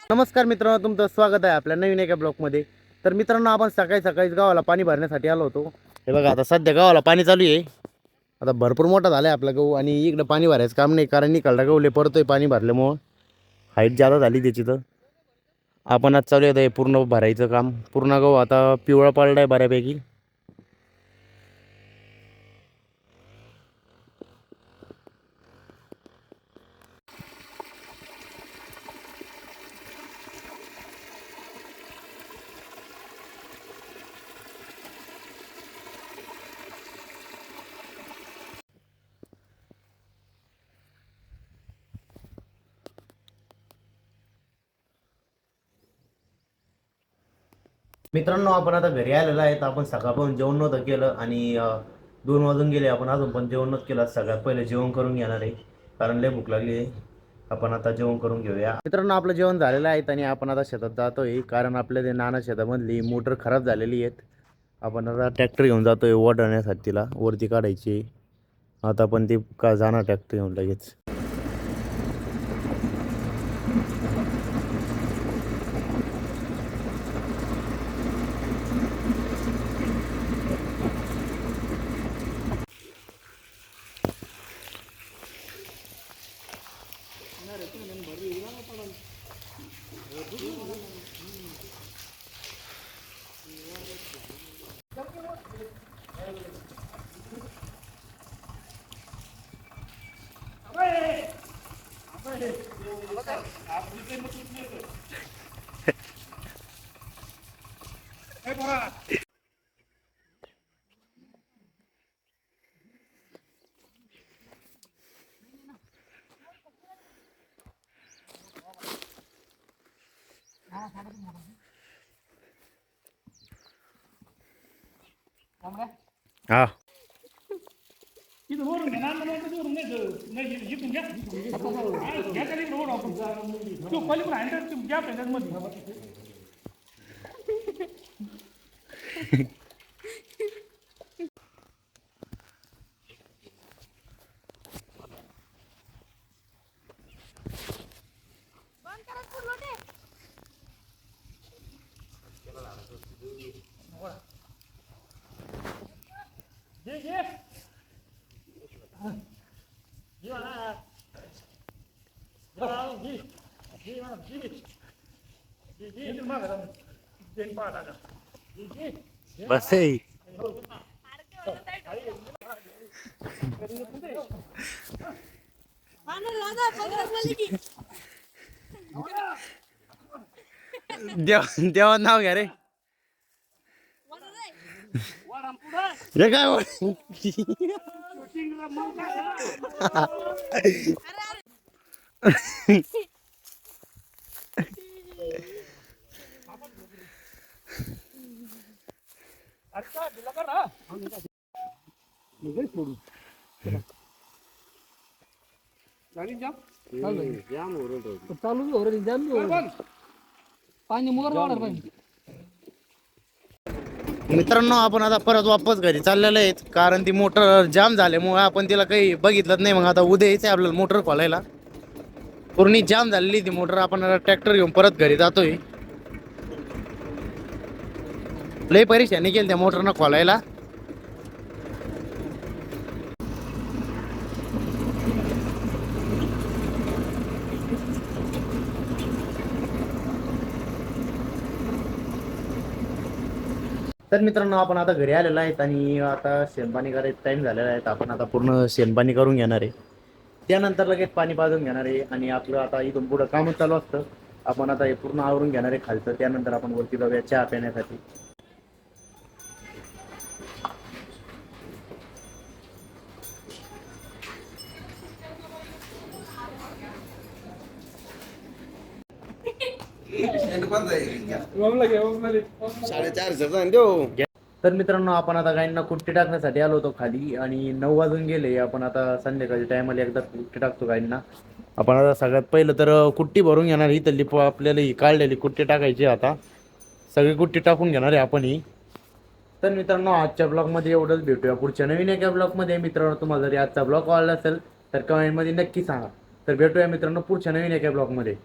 नमस्कार मित्रांनो, तुमचं स्वागत आहे आपल्या नवीन एका ब्लॉगमध्ये. तर मित्रांनो, आपण सकाळी सकाळीच गावाला पाणी भरण्यासाठी आलो होतो. हे बघा, आता सध्या गावाला पाणी चालू आहे. आता भरपूर मोठा झाला आहे आपला गहू आणि इकडं पाणी भरायचं काम नाही, कारण इकडला गहू लय पडतोय पाणी भरल्यामुळं. हाईट जादा झाली त्याची. तर आपण आज चालू आहे पूर्ण भरायचं काम. पूर्ण गहू आता पिवळा पडला आहे बऱ्यापैकी. मित्रांनो, आपण आता घरी आलेलो आहे. तर आपण सकाळपासून जेवण नव्हतं केलं आणि 2 वाजून गेले. आपण अजून पण जेवण नव्हतं केलं. सगळ्यात पहिले जेवण करून घेणार आहे, कारण लय भूक लागली आहे. आपण आता जेवण करून घेऊया. मित्रांनो, आपलं जेवण झालेलं आहे आणि आपण आता शेतात जातोय, कारण आपल्या ते नाना शेतामधली मोटर खराब झालेली आहेत. आपण आता ट्रॅक्टर घेऊन जातोय ओढण्यासाठी, तिला वरती काढायची. आता आपण ती का जाणार ट्रॅक्टर घेऊन लगेच. हा, वरून घ्या ना, नाही इथून घ्या. घ्या खाली रोड आपण तो पलीकडून हँडल घ्या मध्ये. बस आहे. देवा नाव घ्या रे. रे काय मित्रांनो, आपण आता परत वापस घरी चाललेलो आहेत, कारण ती मोटर जाम झाल्यामुळे आपण तिला काही बघितलंच नाही. मग आता उद्या यायचं आपल्याला मोटर खोलायला. पूर्ण जाम झालेली ती मोटर. आपण आता ट्रॅक्टर घेऊन परत घरी जातोय. लय परेशानी केली त्या मोटरनं खोलायला. तर मित्रांनो, आपण आता घरी आलेलो आहेत आणि आता शेणपाणी करायचं टाइम झालेला आहे. आपण आता पूर्ण शेणपाणी करून घेणार आहे. त्यानंतर लगेच पाणी पाजून घेणार आहे आणि आपलं आता इथून पुढं कामच चालू असतं. आपण आता हे पूर्ण आवरून घेणार आहे खालचं. त्यानंतर आपण वरती जाऊया चहा पिण्यासाठी. तर मित्रांनो, आपण आता गायींना कुट्टी टाकण्यासाठी आलो होतो खाली आणि 9 वाजून गेले. आपण आता संध्याकाळच्या टायमाला एकदा कुट्टी टाकतो गायींना. आपण आता सगळ्यात पहिलं तर कुट्टी भरून घेणार. ही तल्ली आपल्याला ही काढलेली कुट्टी टाकायची. आता सगळी कुट्टी टाकून घेणार आहे आपण ही. तर मित्रांनो, आजच्या ब्लॉगमध्ये एवढंच. भेटूया पुढच्या नवीन एका ब्लॉगमध्ये. मित्रांनो, तुम्हाला जरी आजचा ब्लॉग आवडला असेल तर कमेंटमध्ये नक्की सांगा. तर भेटूया मित्रांनो पुढच्या नवीन एका ब्लॉगमध्ये.